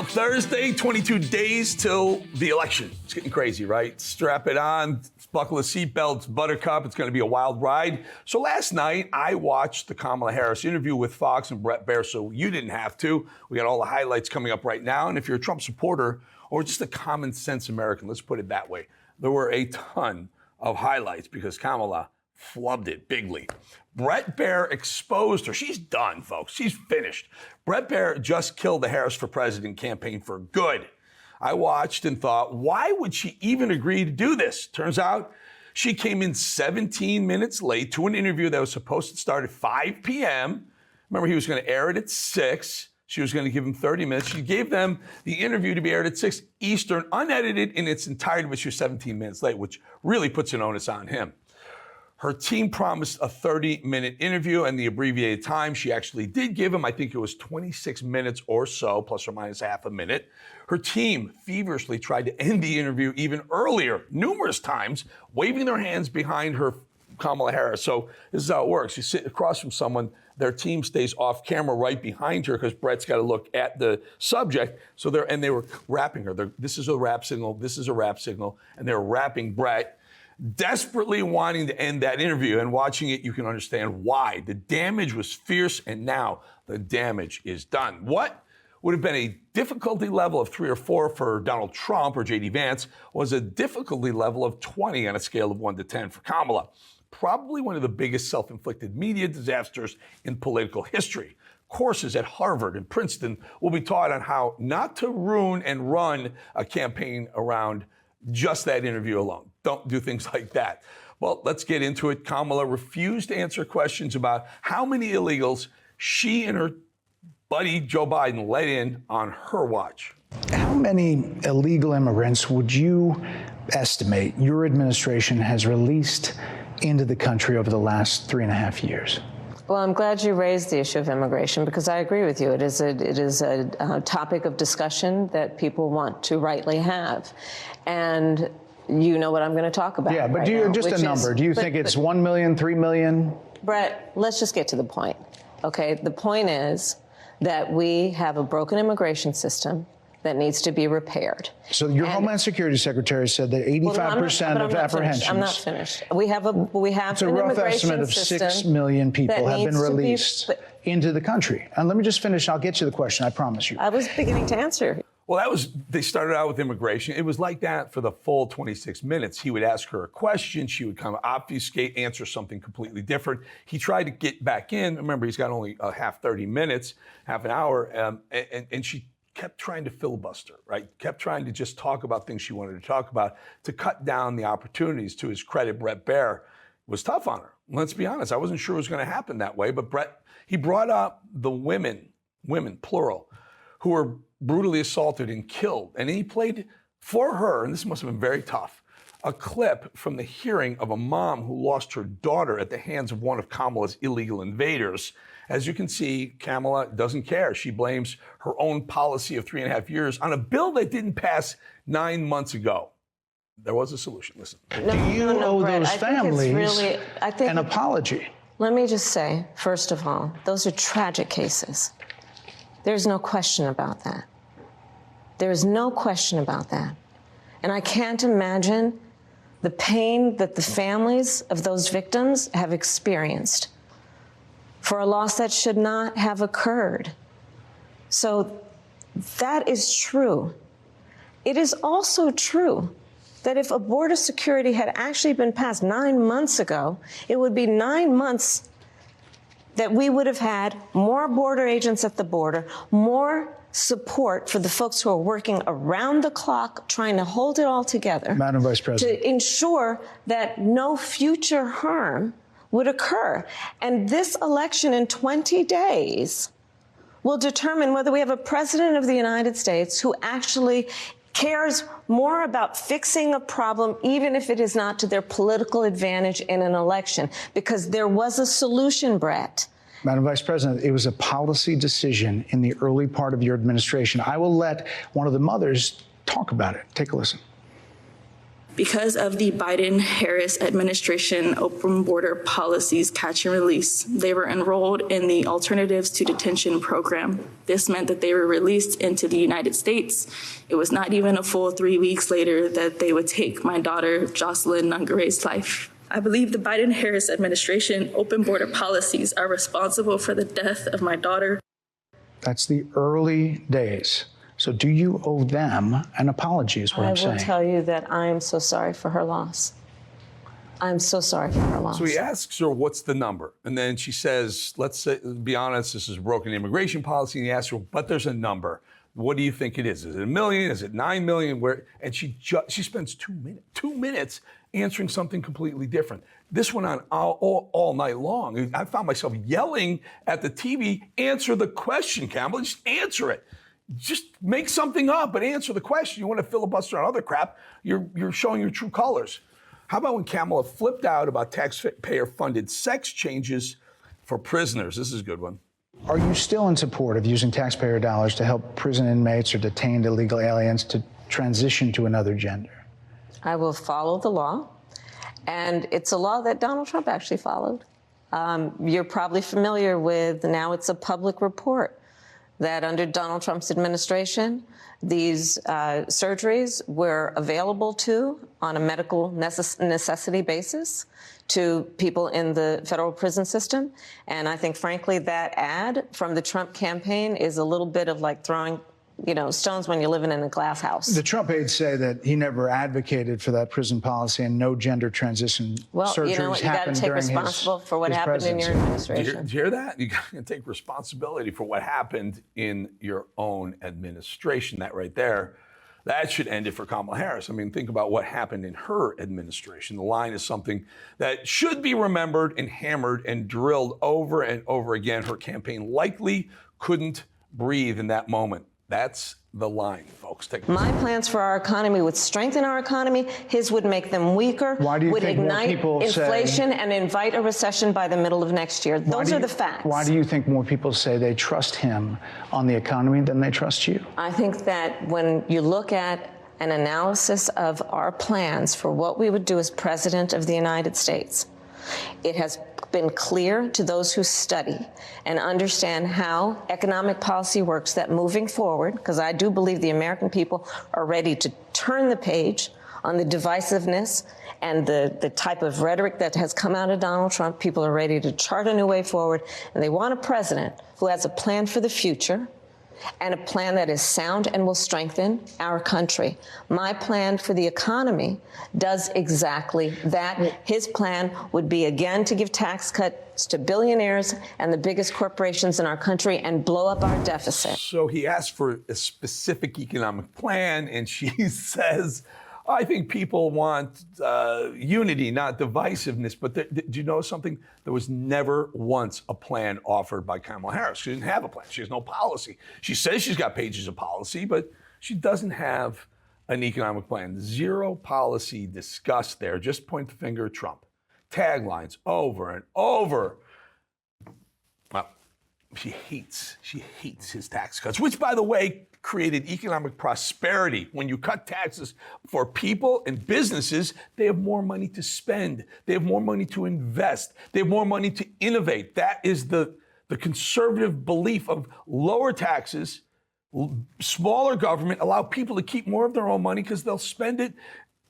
Thursday, 22 days till the election. It's getting crazy, right? Strap it on, buckle the seatbelts, buttercup. It's going to be a wild ride. So last night, I watched the Kamala Harris interview with Fox and Bret Baier, so you didn't have to. We got all the highlights coming up right now. And if you're a Trump supporter or just a common sense American, let's put it that way, there were a ton of highlights because Kamala flubbed it bigly. Bret Baier exposed her. She's done, folks. She's finished. Bret Baier just killed the Harris for President campaign for good. I watched and thought, why would she even agree to do this? Turns out she came in 17 minutes late to an interview that was supposed to start at 5 p.m. Remember, he was going to air it at 6. She was going to give him 30 minutes. She gave them the interview to be aired at 6 Eastern, unedited in its entirety, but she was 17 minutes late, which really puts an onus on him. Her team promised a 30-minute interview, and the abbreviated time she actually did give him, I think it was 26 minutes or so, plus or minus half a minute. Her team feverishly tried to end the interview even earlier, numerous times, waving their hands behind her, Kamala Harris. So this is how it works. You sit across from someone, their team stays off camera right behind her because Bret's got to look at the subject. So they were wrapping her. This is a wrap signal, this is a wrap signal, and they're wrapping Bret, desperately wanting to end that interview. And watching it, you can understand why. The damage was fierce, and now the damage is done. What would have been a difficulty level of 3 or 4 for Donald Trump or J.D. Vance was a difficulty level of 20 on a scale of 1 to 10 for Kamala. Probably one of the biggest self-inflicted media disasters in political history. Courses at Harvard and Princeton will be taught on how not to ruin and run a campaign around just that interview alone. Don't do things like that. Well, let's get into it. Kamala refused to answer questions about how many illegals she and her buddy Joe Biden let in on her watch. How many illegal immigrants would you estimate your administration has released into the country over the last 3.5 years? Well, I'm glad you raised the issue of immigration because I agree with you. It is a topic of discussion that people want to rightly have. And you know what I'm going to talk about. Yeah, but right do you now, just a number? Do you think it's 1 million, 3 million? Bret, let's just get to the point. Okay, the point is that we have a broken immigration system that needs to be repaired. So your Homeland Security Secretary said that 85% of apprehensions. I'm not finished. We have it's a rough estimate of 6 million people have been released into the country. And let me just finish. I'll get to the question. I promise you. I was beginning to answer. Well, they started out with immigration. It was like that for the full 26 minutes. He would ask her a question. She would kind of obfuscate, answer something completely different. He tried to get back in. Remember, he's got only half 30 minutes, half an hour. And she kept trying to filibuster, right? Kept trying to just talk about things she wanted to talk about to cut down the opportunities. To his credit, Bret Baier was tough on her. Let's be honest. I wasn't sure it was going to happen that way. But he brought up the women, plural, who were brutally assaulted and killed. And he played for her, and this must have been very tough, a clip from the hearing of a mom who lost her daughter at the hands of one of Kamala's illegal invaders. As you can see, Kamala doesn't care. She blames her own policy of 3.5 years on a bill that didn't pass 9 months ago. There was a solution. Listen. Do you owe those families an apology? Let me just say, first of all, those are tragic cases. There's no question about that. There is no question about that. And I can't imagine the pain that the families of those victims have experienced for a loss that should not have occurred. So that is true. It is also true that if a border security had actually been passed 9 months ago, it would be 9 months that we would have had more border agents at the border, more support for the folks who are working around the clock trying to hold it all together. Madam Vice President. To ensure that no future harm would occur. And this election in 20 days will determine whether we have a president of the United States who actually cares more about fixing a problem, even if it is not to their political advantage in an election, because there was a solution, Bret. Madam Vice President, it was a policy decision in the early part of your administration. I will let one of the mothers talk about it. Take a listen. Because of the Biden-Harris administration open border policies catch and release, they were enrolled in the Alternatives to Detention program. This meant that they were released into the United States. It was not even a full 3 weeks later that they would take my daughter, Jocelyn Nungare's life. I believe the Biden-Harris administration open border policies are responsible for the death of my daughter. That's the early days. So do you owe them an apology is what I'm saying. I will tell you that I am so sorry for her loss. I'm so sorry for her loss. So he asks her, what's the number? And then she says, let's say, be honest, this is a broken immigration policy. And he asks her, but there's a number. What do you think it is? Is it 1 million? Is it 9 million? Where? And she spends 2 minutes answering something completely different. This went on all night long. I found myself yelling at the TV, answer the question, Kamala, just answer it. Just make something up and answer the question. You want to filibuster on other crap, you're showing your true colors. How about when Kamala flipped out about taxpayer-funded sex changes for prisoners? This is a good one. Are you still in support of using taxpayer dollars to help prison inmates or detained illegal aliens to transition to another gender? I will follow the law, and it's a law that Donald Trump actually followed. You're probably familiar with, now it's a public report, that under Donald Trump's administration, these surgeries were available on a medical necessity basis to people in the federal prison system. And I think, frankly, that ad from the Trump campaign is a little bit of like throwing stones when you're living in a glass house. The Trump aides say that he never advocated for that prison policy and no gender transition surgeries you know what? You got to take responsibility for what happened in your administration. Do you hear that? You got to take responsibility for what happened in your own administration. That right there, that should end it for Kamala Harris. I mean, think about what happened in her administration. The line is something that should be remembered and hammered and drilled over and over again. Her campaign likely couldn't breathe in that moment. That's the line, folks. My plans for our economy would strengthen our economy. His would make them weaker. Why do you would think ignite more people inflation and invite a recession by the middle of next year. Those are the facts. Why do you think more people say they trust him on the economy than they trust you? I think that when you look at an analysis of our plans for what we would do as president of the United States, it has been clear to those who study and understand how economic policy works that moving forward, because I do believe the American people are ready to turn the page on the divisiveness and the type of rhetoric that has come out of Donald Trump. People are ready to chart a new way forward, and they want a president who has a plan for the future and a plan that is sound and will strengthen our country. My plan for the economy does exactly that. His plan would be, again, to give tax cuts to billionaires and the biggest corporations in our country and blow up our deficit. So he asked for a specific economic plan, and she says, I think people want unity, not divisiveness. But do you know something? There was never once a plan offered by Kamala Harris. She didn't have a plan. She has no policy. She says she's got pages of policy, but she doesn't have an economic plan. Zero policy discussed there. Just point the finger at Trump. Taglines over and over. Well, she hates his tax cuts, which, by the way, created economic prosperity. When you cut taxes for people and businesses, they have more money to spend. They have more money to invest. They have more money to innovate. That is the conservative belief of lower taxes, smaller government, allow people to keep more of their own money because they'll spend it,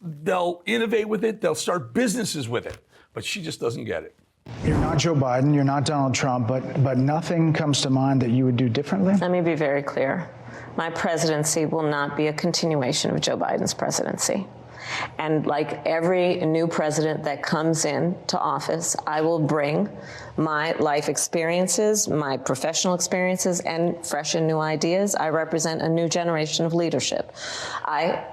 they'll innovate with it, they'll start businesses with it. But she just doesn't get it. You're not Joe Biden, you're not Donald Trump, but nothing comes to mind that you would do differently? Let me be very clear. My presidency will not be a continuation of Joe Biden's presidency. And like every new president that comes into office, I will bring my life experiences, my professional experiences, and fresh and new ideas. I represent a new generation of leadership. I,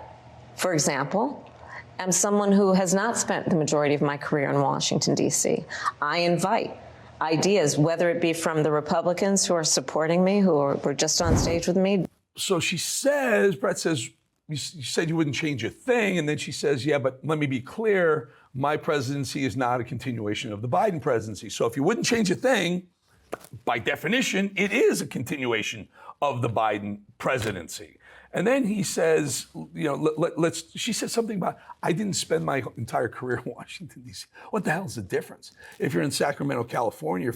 for example, am someone who has not spent the majority of my career in Washington, D.C. I invite ideas, whether it be from the Republicans who are supporting me, who were just on stage with me. So she says, Brett says, you said you wouldn't change a thing. And then she says, yeah, but let me be clear. My presidency is not a continuation of the Biden presidency. So if you wouldn't change a thing, by definition, it is a continuation of the Biden presidency. And then he says, she said something about, I didn't spend my entire career in Washington, D.C. What the hell is the difference? If you're in Sacramento, California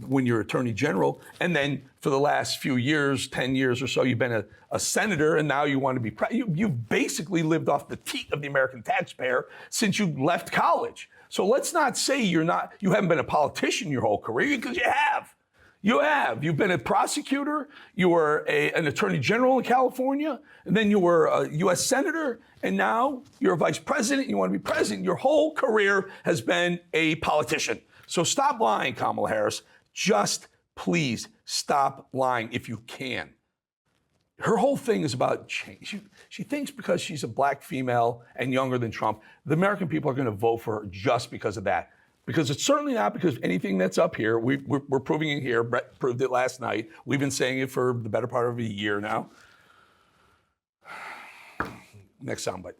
when you're Attorney General, and then for the last few years, 10 years or so, you've been a senator, and now you want to be you've basically lived off the teat of the American taxpayer since you left college. So let's not say you haven't been a politician your whole career, because you have. You have. You've been a prosecutor, you were an attorney general in California, and then you were a U.S. senator, and now you're a vice president, you want to be president. Your whole career has been a politician. So stop lying, Kamala Harris. Just please stop lying if you can. Her whole thing is about change. She thinks because she's a black female and younger than Trump, the American people are going to vote for her just because of that. Because it's certainly not because of anything that's up here. We're proving it here. Brett proved it last night. We've been saying it for the better part of a year now. Next soundbite.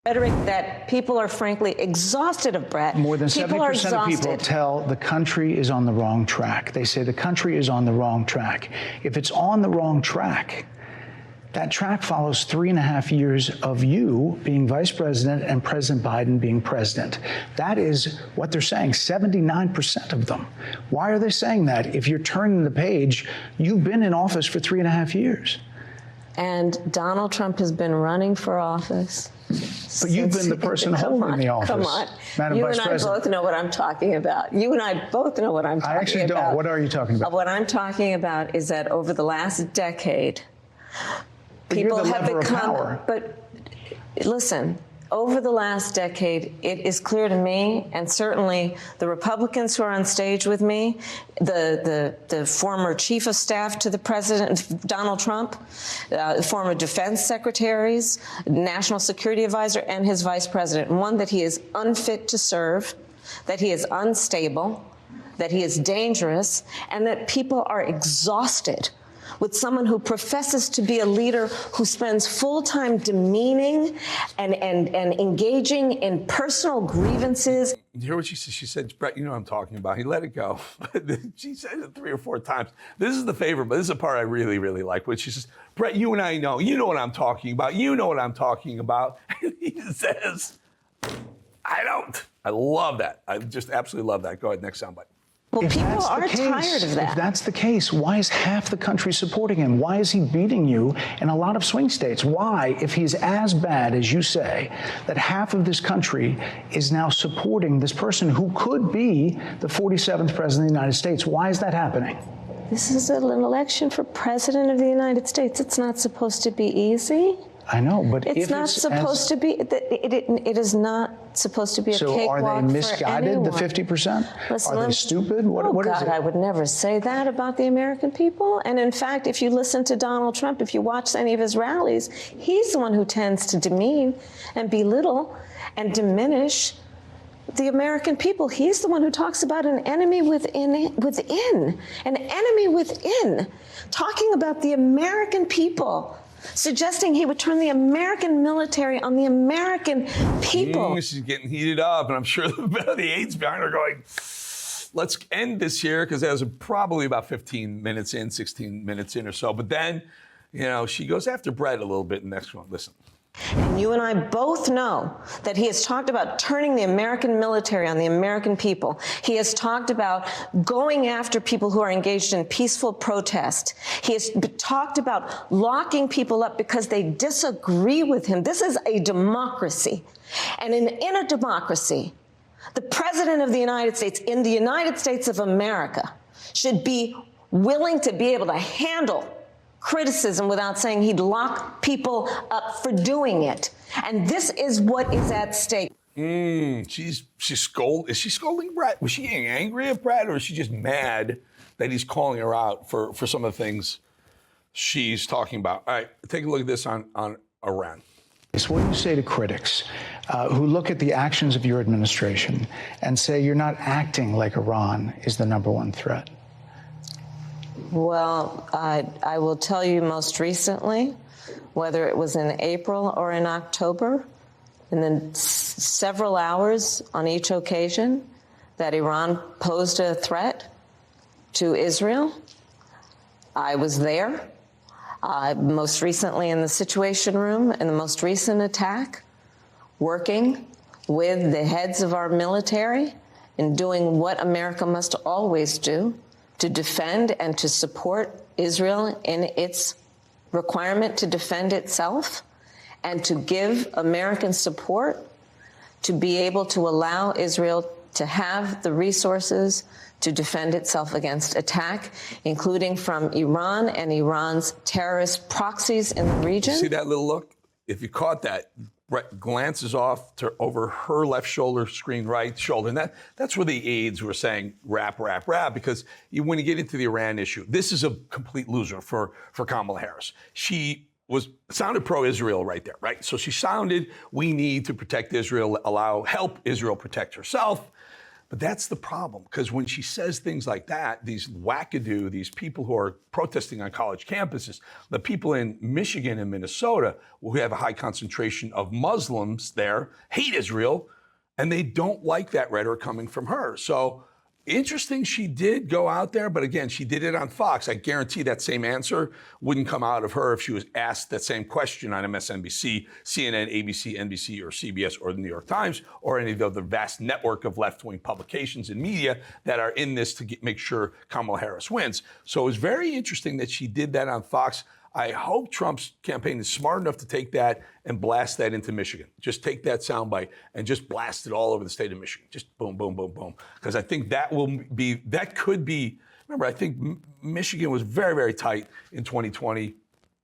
Rhetoric that people are frankly exhausted of, Brett. More than 70% of people tell the country is on the wrong track. They say the country is on the wrong track. If it's on the wrong track, that track follows 3.5 years of you being vice president and President Biden being president. That is what they're saying, 79% of them. Why are they saying that? If you're turning the page, you've been in office for 3.5 years. And Donald Trump has been running for office. But you've been the person holding the office. Come on. Madam You Vice and I President. both know what I'm talking about. You and I both know what I'm talking about. I actually don't. What are you talking about? What I'm talking about is that over the last decade, People have lever of become, power. But listen, over the last decade, it is clear to me, and certainly the Republicans who are on stage with me, the former chief of staff to the president, Donald Trump, former defense secretaries, national security advisor, and his vice president, one, that he is unfit to serve, that he is unstable, that he is dangerous, and that people are exhausted with someone who professes to be a leader who spends full time demeaning and engaging in personal grievances. You hear what she said? She said, Brett, you know what I'm talking about. He let it go. She said it 3 or 4 times. This is the favorite, but this is the part I really, really like, which she says, Brett, you and I know. You know what I'm talking about. You know what I'm talking about. And he says, I don't. I love that. I just absolutely love that. Go ahead, next soundbite. Well, people are tired of that. If that's the case, why is half the country supporting him? Why is he beating you in a lot of swing states? Why, if he's as bad as you say, that half of this country is now supporting this person who could be the 47th president of the United States? Why is that happening? This is an election for president of the United States. It's not supposed to be easy. I know, but it's not supposed to be. It is not supposed to be a cakewalk for anyone. So are they misguided, the 50%? Are they stupid? What is it? I would never say that about the American people. And in fact, if you listen to Donald Trump, if you watch any of his rallies, he's the one who tends to demean and belittle and diminish the American people. He's the one who talks about an enemy within, an enemy within, talking about the American people, suggesting he would turn the American military on the American people. She's getting heated up, and I'm sure the aides behind her going, let's end this here, because that was probably about 15 minutes in, 16 minutes in or so. But then, she goes after Brett a little bit in the next one. Listen. And you and I both know that he has talked about turning the American military on the American people. He has talked about going after people who are engaged in peaceful protest. He has talked about locking people up because they disagree with him. This is a democracy. And in a democracy, the president of the United States, in the United States of America, should be willing to be able to handle criticism without saying he'd lock people up for doing it. And this is what is at stake. Is she scolding Brett? Was she getting angry at Brett, or is she just mad that he's calling her out for some of the things she's talking about? All right, take a look at this on Iran. So what do you say to critics who look at the actions of your administration and say you're not acting like Iran is the #1 threat? Well, I will tell you most recently, whether it was in April or in October, and then several hours on each occasion, that Iran posed a threat to Israel. I was there. Most recently in the Situation Room, in the most recent attack, working with the heads of our military and doing what America must always do to defend and to support Israel in its requirement to defend itself, and to give American support to be able to allow Israel to have the resources to defend itself against attack, including from Iran and Iran's terrorist proxies in the region. See that little look? If you caught that, Brett glances off to over her left shoulder, screen right shoulder. And that's where the aides were saying rap, rap, rap, because when you get into the Iran issue, this is a complete loser for Kamala Harris. She sounded pro-Israel right there, right? So she sounded, we need to protect Israel, help Israel protect herself. But that's the problem, because when she says things like that, these wackadoo, these people who are protesting on college campuses, the people in Michigan and Minnesota, who have a high concentration of Muslims there, hate Israel, and they don't like that rhetoric coming from her. So interesting, she did go out there, but again, she did it on Fox. I guarantee that same answer wouldn't come out of her if she was asked that same question on MSNBC, CNN, ABC, NBC, or CBS, or the New York Times, or any of the vast network of left-wing publications and media that are in this to make sure Kamala Harris wins. So it was very interesting that she did that on Fox. I hope Trump's campaign is smart enough to take that and blast that into Michigan. Just take that soundbite and just blast it all over the state of Michigan. Just boom, boom, boom, boom. Because I think that could be, remember, I think Michigan was very, very tight in 2020,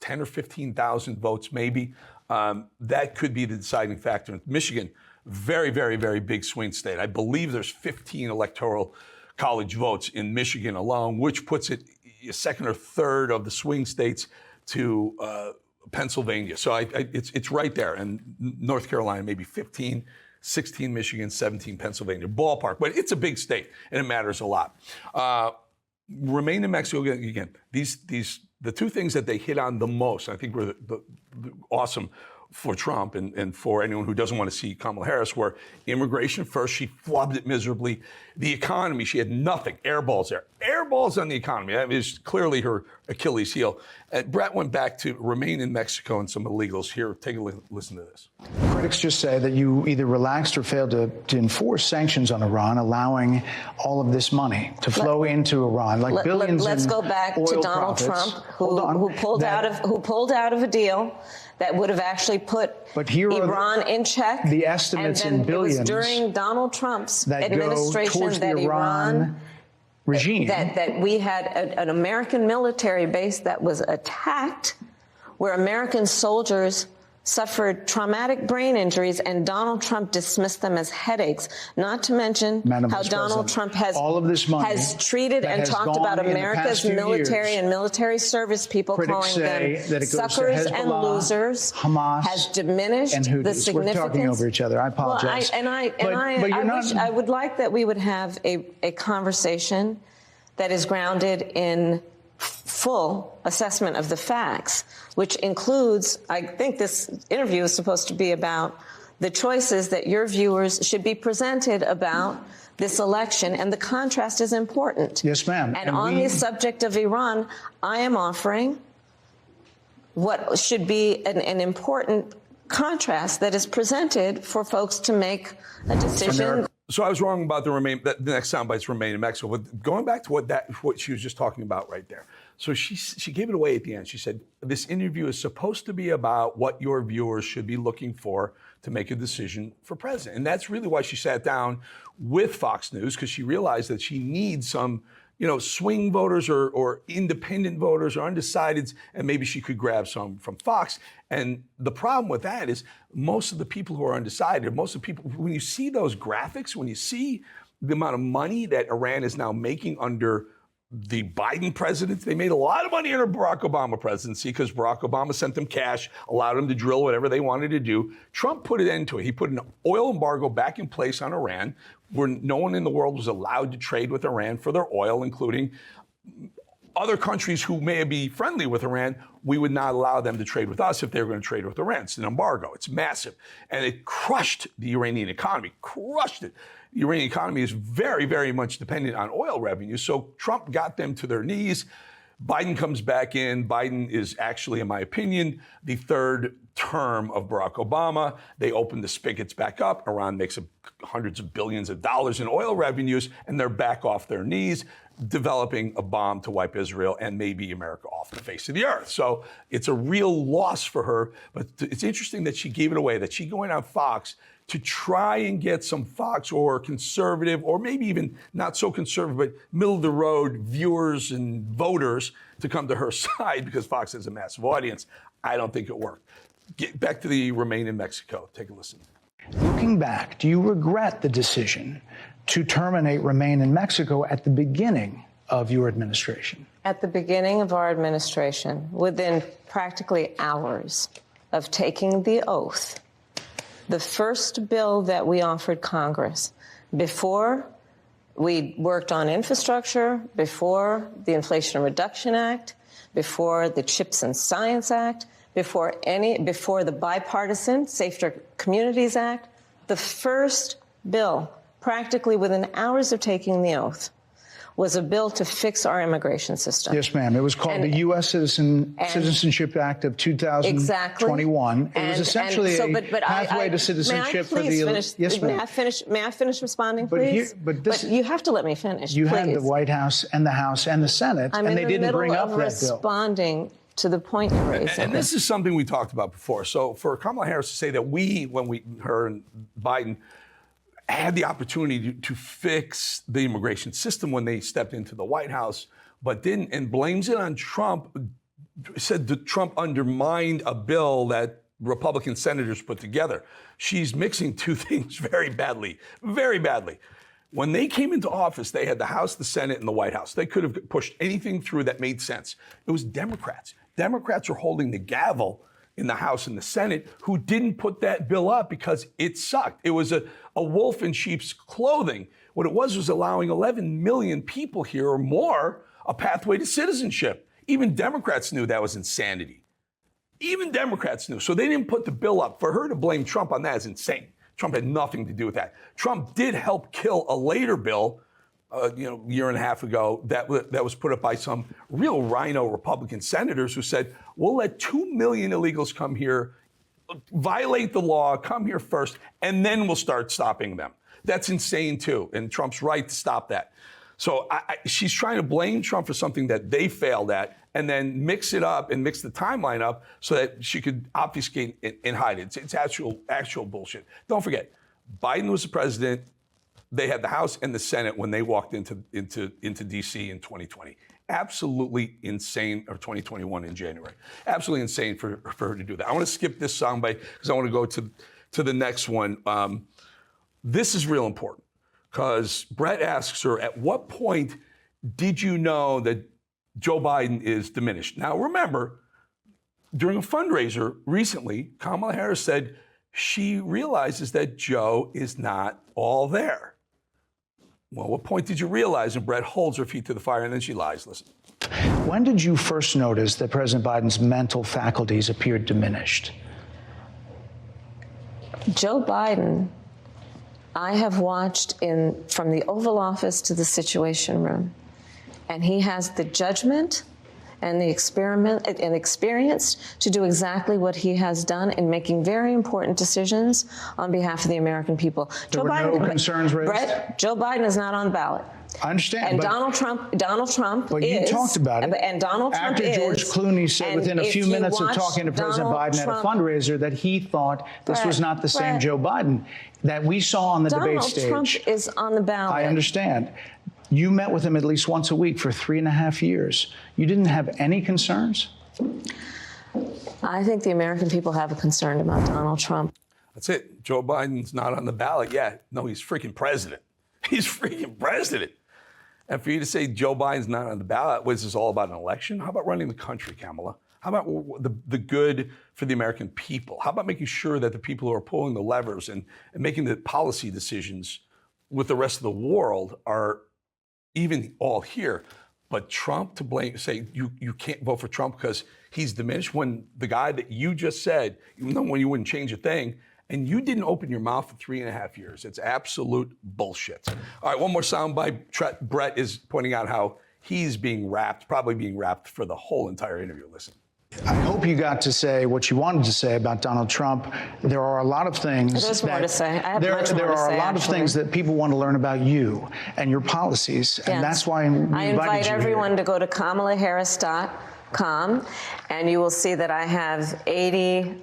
10 or 15,000 votes maybe. That could be the deciding factor. Michigan, very, very, very big swing state. I believe there's 15 electoral college votes in Michigan alone, which puts it second or third of the swing states to Pennsylvania. So it's right there. And North Carolina, maybe 15, 16 Michigan, 17 Pennsylvania, ballpark. But it's a big state, and it matters a lot. Remain in Mexico, again, the two things that they hit on the most, I think were the awesome for Trump and for anyone who doesn't want to see Kamala Harris, were immigration first. She flubbed it miserably. The economy, she had nothing. Airballs there. Airballs on the economy. That is clearly her Achilles heel. Brett went back to remain in Mexico and some illegals. Here, take a listen to this. Critics just say that you either relaxed or failed to enforce sanctions on Iran, allowing all of this money to flow into Iran, like billions. Let's go back to Donald Trump, who pulled out of a deal that would have actually put Iran in check. The estimates in billions. It was during Donald Trump's that administration go that the Iran regime. That we had an American military base that was attacked, where American soldiers suffered traumatic brain injuries, and Donald Trump dismissed them as headaches, not to mention how Donald Trump has treated and talked about America's military and military service people, calling them suckers and losers, Hamas, has diminished the significance. We're talking over each other. I apologize. I would like that we would have a conversation that is grounded in full assessment of the facts, which includes, I think this interview is supposed to be about the choices that your viewers should be presented about this election, and the contrast is important. Yes, ma'am. And on the subject of Iran, I am offering what should be an important contrast that is presented for folks to make a decision. So I was wrong about the next soundbite's remain in Mexico. But going back to what she was just talking about right there. So she gave it away at the end. She said, this interview is supposed to be about what your viewers should be looking for to make a decision for president. And that's really why she sat down with Fox News, because she realized that she needs some, swing voters or independent voters or undecideds, and maybe she could grab some from Fox. And the problem with that is most of the people who are undecided, most of the people, when you see those graphics, when you see the amount of money that Iran is now making under the Biden presidency, they made a lot of money under Barack Obama presidency because Barack Obama sent them cash, allowed them to drill whatever they wanted to do. Trump put an end to it. He put an oil embargo back in place on Iran, where no one in the world was allowed to trade with Iran for their oil, including other countries who may be friendly with Iran. We would not allow them to trade with us if they were going to trade with Iran. It's an embargo. It's massive. And it crushed the Iranian economy, crushed it. The Iranian economy is very, very much dependent on oil revenue. So Trump got them to their knees. Biden comes back in. Biden is actually, in my opinion, the third term of Barack Obama. They open the spigots back up. Iran makes hundreds of billions of dollars in oil revenues, and they're back off their knees, developing a bomb to wipe Israel and maybe America off the face of the earth. So it's a real loss for her. But it's interesting that she gave it away, that she going on Fox to try and get some Fox or conservative, or maybe even not so conservative, but middle of the road viewers and voters to come to her side because Fox has a massive audience. I don't think it worked. Get back to the Remain in Mexico. Take a listen. Looking back, do you regret the decision to terminate Remain in Mexico at the beginning of your administration? At the beginning of our administration, within practically hours of taking the oath, the first bill that we offered Congress, before we worked on infrastructure, before the Inflation Reduction Act, before the Chips and Science Act, before the bipartisan Safer Communities Act, the first bill, practically within hours of taking the oath, was a bill to fix our immigration system. Yes, ma'am. It was called the U.S. Citizenship Act of 2021. Exactly. It was essentially a pathway to citizenship for the... Yes, ma'am. May I finish responding, please? But you have to let me finish, You please. had the White House and the House and the Senate, and they didn't bring up that bill. I'm in the middle of responding to the point you're raising. And this is something we talked about before. So for Kamala Harris to say that her and Biden had the opportunity to fix the immigration system when they stepped into the White House, but didn't, and blames it on Trump, said that Trump undermined a bill that Republican senators put together. She's mixing two things very badly, very badly. When they came into office, they had the House, the Senate, and the White House. They could have pushed anything through that made sense. It was Democrats. Democrats are holding the gavel in the House and the Senate who didn't put that bill up because it sucked. It was a wolf in sheep's clothing. What it was allowing 11 million people here or more a pathway to citizenship. Even Democrats knew that was insanity. Even Democrats knew. So they didn't put the bill up. For her to blame Trump on that is insane. Trump had nothing to do with that. Trump did help kill a later bill, year and a half ago, that was put up by some real rhino Republican senators who said, we'll let 2 million illegals come here, violate the law, come here first, and then we'll start stopping them. That's insane, too. And Trump's right to stop that. So she's trying to blame Trump for something that they failed at and then mix it up and mix the timeline up so that she could obfuscate and hide it. It's actual bullshit. Don't forget, Biden was the president. They had the House and the Senate when they walked into D.C. in 2020. Absolutely insane, or 2021 in January. Absolutely insane for her to do that. I want to skip this soundbite because I want to go to the next one. This is real important because Brett asks her, at what point did you know that Joe Biden is diminished? Now, remember, during a fundraiser recently, Kamala Harris said she realizes that Joe is not all there. Well, what point did you realize? And Brett holds her feet to the fire, and then she lies. Listen. When did you first notice that President Biden's mental faculties appeared diminished? Joe Biden, I have watched from the Oval Office to the Situation Room, and he has the judgment and the experience to do exactly what he has done in making very important decisions on behalf of the American people. There were no concerns raised? Brett, Joe Biden is not on the ballot. I understand. And Donald Trump but is. You talked about it. And Donald Trump After George Clooney said within a few minutes of talking to President Biden at a fundraiser that he thought this was not the same Joe Biden that we saw on the debate stage. Donald Trump is on the ballot. I understand. You met with him at least once a week for 3.5 years. You didn't have any concerns? I think the American people have a concern about Donald Trump. That's it. Joe Biden's not on the ballot yet. No, he's freaking president. He's freaking president. And for you to say Joe Biden's not on the ballot, was this all about an election? How about running the country, Kamala? How about the good for the American people? How about making sure that the people who are pulling the levers and making the policy decisions with the rest of the world are even all here? But Trump to blame, say you can't vote for Trump because he's diminished, when the guy that you just said, even though when you wouldn't change a thing, and you didn't open your mouth for 3.5 years. It's absolute bullshit. All right, one more soundbite. Brett is pointing out how he's probably being wrapped for the whole entire interview. Listen. I hope you got to say what you wanted to say about Donald Trump. There are a lot of things. There's more to say. I have there much more there to are say, a lot actually. of things that people want to learn about you and your policies, and that's why I invite everyone to go to kamalaharris.com, and you will see that I have 80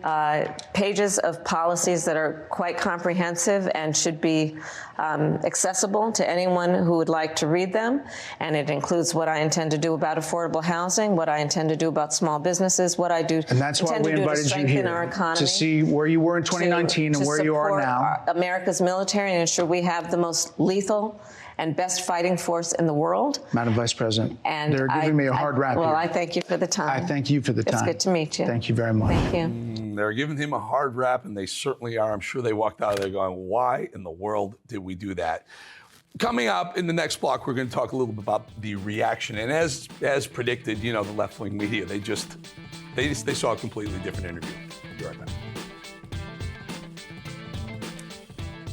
pages of policies that are quite comprehensive and should be accessible to anyone who would like to read them. And it includes what I intend to do about affordable housing, what I intend to do about small businesses, what I do and that's why we invited you here our economy, to see where you were in 2019 and where you are now. America's military and ensure we have the most lethal and best fighting force in the world. Madam Vice President, and they're giving me a hard rap Well, here. I thank you for the time. I thank you for the time. It's good to meet you. Thank you very much. Thank you. They're giving him a hard rap, and they certainly are. I'm sure they walked out of there going, why in the world did we do that? Coming up in the next block, we're going to talk a little bit about the reaction. And as predicted, the left-wing media, they saw a completely different interview. We'll be right back.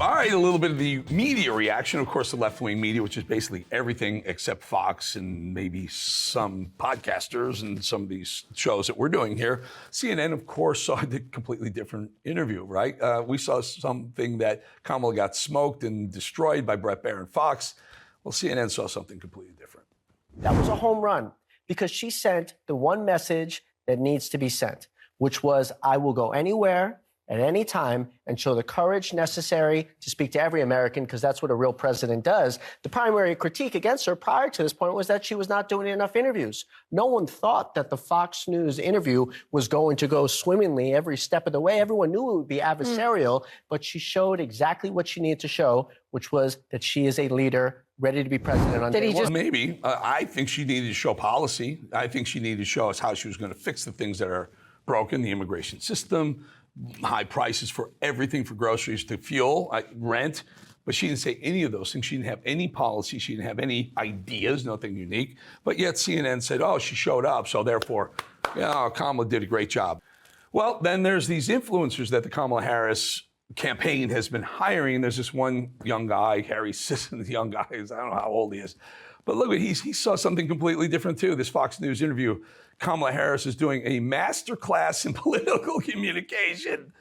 All right, a little bit of the media reaction. Of course, the left-wing media, which is basically everything except Fox and maybe some podcasters and some of these shows that we're doing here. CNN, of course, saw a completely different interview, right? We saw something that Kamala got smoked and destroyed by Bret Baier and Fox. Well, CNN saw something completely different. That was a home run because she sent the one message that needs to be sent, which was, I will go anywhere at any time and show the courage necessary to speak to every American, because that's what a real president does. The primary critique against her prior to this point was that she was not doing enough interviews. No one thought that the Fox News interview was going to go swimmingly every step of the way. Everyone knew it would be adversarial, but she showed exactly what she needed to show, which was that she is a leader ready to be president on day one. Maybe. I think she needed to show policy. I think she needed to show us how she was going to fix the things that are broken, the immigration system, high prices for everything, for groceries to fuel, rent. But she didn't say any of those things. She didn't have any policy. She didn't have any ideas, nothing unique. But yet CNN said, oh, she showed up, so therefore, Kamala did a great job. Well, then there's these influencers that the Kamala Harris campaign has been hiring. There's this one young guy, Harry Sisson, the young guy, I don't know how old he is. But look, he saw something completely different too. This Fox News interview, Kamala Harris is doing a master class in political communication.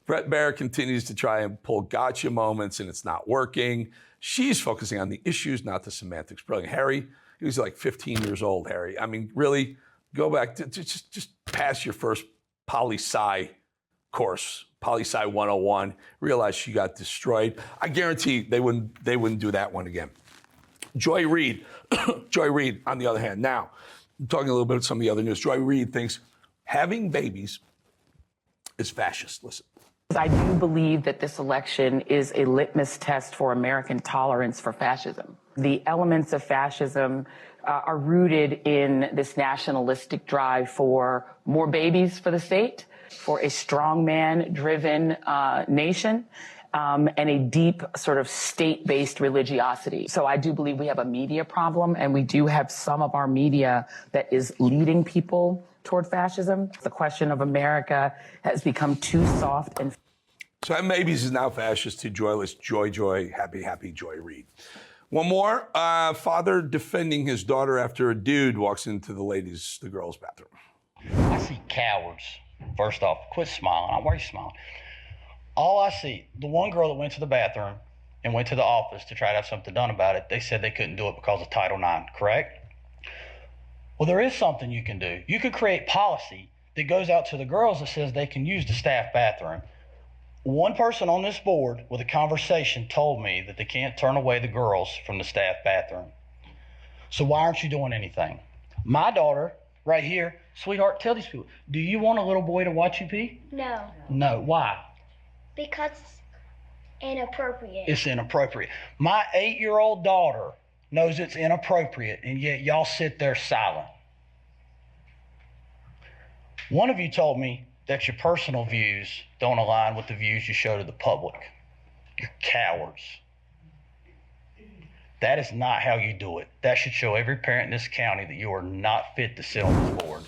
Bret Baier continues to try and pull gotcha moments, and it's not working. She's focusing on the issues, not the semantics. Brilliant. Harry, he was like 15 years old, Harry. I mean, really, go back to just pass your first poli-sci course, poli-sci 101. Realize she got destroyed. I guarantee they wouldn't do that one again. Joy Reid, on the other hand. Now, I'm talking a little bit about some of the other news. Joy Reid thinks having babies is fascist. Listen. I do believe that this election is a litmus test for American tolerance for fascism. The elements of fascism are rooted in this nationalistic drive for more babies for the state, for a strongman-driven nation, and a deep sort of state-based religiosity. So I do believe we have a media problem, and we do have some of our media that is leading people toward fascism. The question of America has become too soft and... So having babies is now fascist to joyless, joy, happy Joy Reid. One more, father defending his daughter after a dude walks into the girls' bathroom. I see cowards. First off, quit smiling. Why are you smiling? All I see, the one girl that went to the bathroom and went to the office to try to have something done about it, they said they couldn't do it because of Title IX, correct? Well, there is something you can do. You can create policy that goes out to the girls that says they can use the staff bathroom. One person on this board with a conversation told me that they can't turn away the girls from the staff bathroom. So why aren't you doing anything? My daughter, right here, sweetheart, tell these people, do you want a little boy to watch you pee? No. No, why? Because it's inappropriate. It's inappropriate. My 8-year-old daughter knows it's inappropriate, and yet y'all sit there silent. One of you told me that your personal views don't align with the views you show to the public. You're cowards. That is not how you do it. That should show every parent in this county that you are not fit to sit on this board.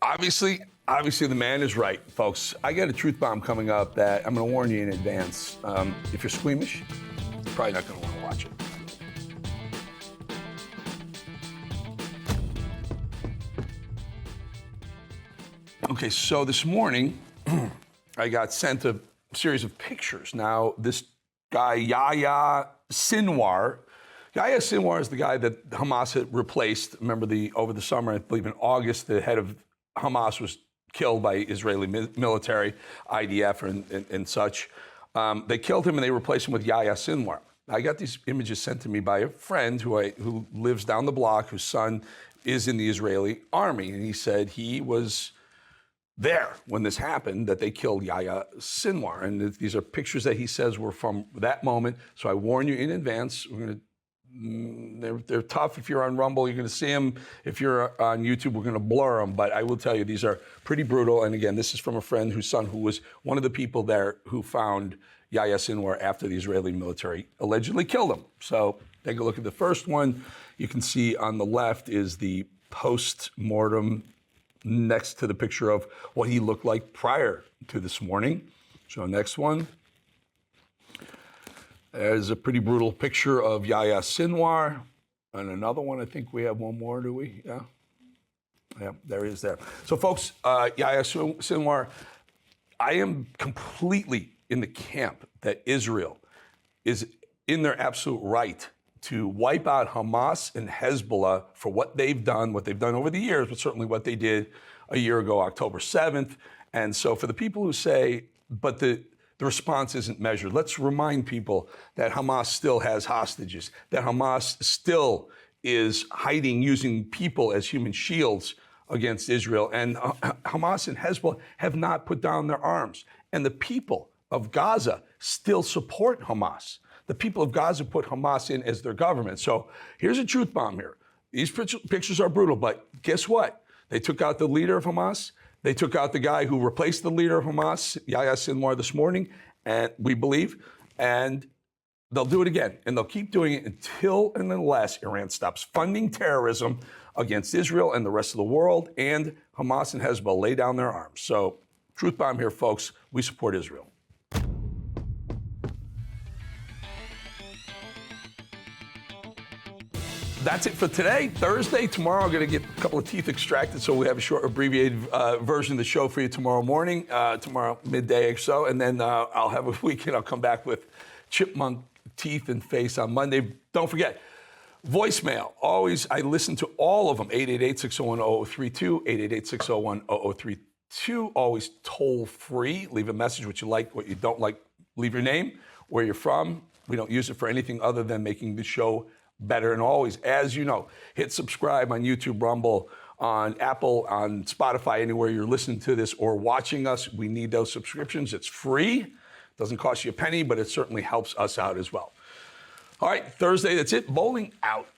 Obviously, the man is right, folks. I got a truth bomb coming up that I'm going to warn you in advance. If you're squeamish, you're probably not going to want to watch it. Okay, so this morning, I got sent a series of pictures. Now, this guy, Yahya Sinwar is the guy that Hamas had replaced. Remember, over the summer, I believe in August, the head of Hamas was killed by Israeli military, IDF and such. They killed him and they replaced him with Yahya Sinwar. I got these images sent to me by a friend who lives down the block, whose son is in the Israeli army. And he said he was there when this happened, that they killed Yahya Sinwar. And these are pictures that he says were from that moment. So I warn you in advance, they're tough. If you're on Rumble, you're going to see them. If you're on YouTube, we're going to blur them. But I will tell you, these are pretty brutal. And again, this is from a friend whose son, who was one of the people there who found Yahya Sinwar after the Israeli military allegedly killed him. So take a look at the first one. You can see on the left is the post-mortem next to the picture of what he looked like prior to this morning. So next one. There's a pretty brutal picture of Yahya Sinwar. And another one, I think we have one more, do we? Yeah. Yeah, there he is there. So folks, Yahya Sinwar, I am completely in the camp that Israel is in their absolute right to wipe out Hamas and Hezbollah for what they've done over the years, but certainly what they did a year ago, October 7th. And so for the people who say, but the response isn't measured, let's remind people that Hamas still has hostages, that Hamas still is hiding, using people as human shields against Israel. And Hamas and Hezbollah have not put down their arms. And the people of Gaza still support Hamas. The people of Gaza put Hamas in as their government. So here's a truth bomb here. These pictures are brutal, but guess what? They took out the leader of Hamas. They took out the guy who replaced the leader of Hamas, Yahya Sinwar, this morning, and we believe, and they'll do it again. And they'll keep doing it until and unless Iran stops funding terrorism against Israel and the rest of the world, and Hamas and Hezbollah lay down their arms. So truth bomb here, folks. We support Israel. That's it for today, Thursday. Tomorrow, I'm going to get a couple of teeth extracted, so we have a short, abbreviated version of the show for you tomorrow morning, tomorrow midday or so. And then I'll have a weekend. I'll come back with chipmunk teeth and face on Monday. Don't forget, voicemail. Always, I listen to all of them. 888-601-0032, 888-601-0032. Always toll free. Leave a message, what you like, what you don't like. Leave your name, where you're from. We don't use it for anything other than making the show better. And always, as you know, hit subscribe on YouTube, Rumble, on Apple, on Spotify, anywhere you're listening to this or watching us. We need those subscriptions. It's free. Doesn't cost you a penny, but it certainly helps us out as well. All right, Thursday, that's it. Bolling out.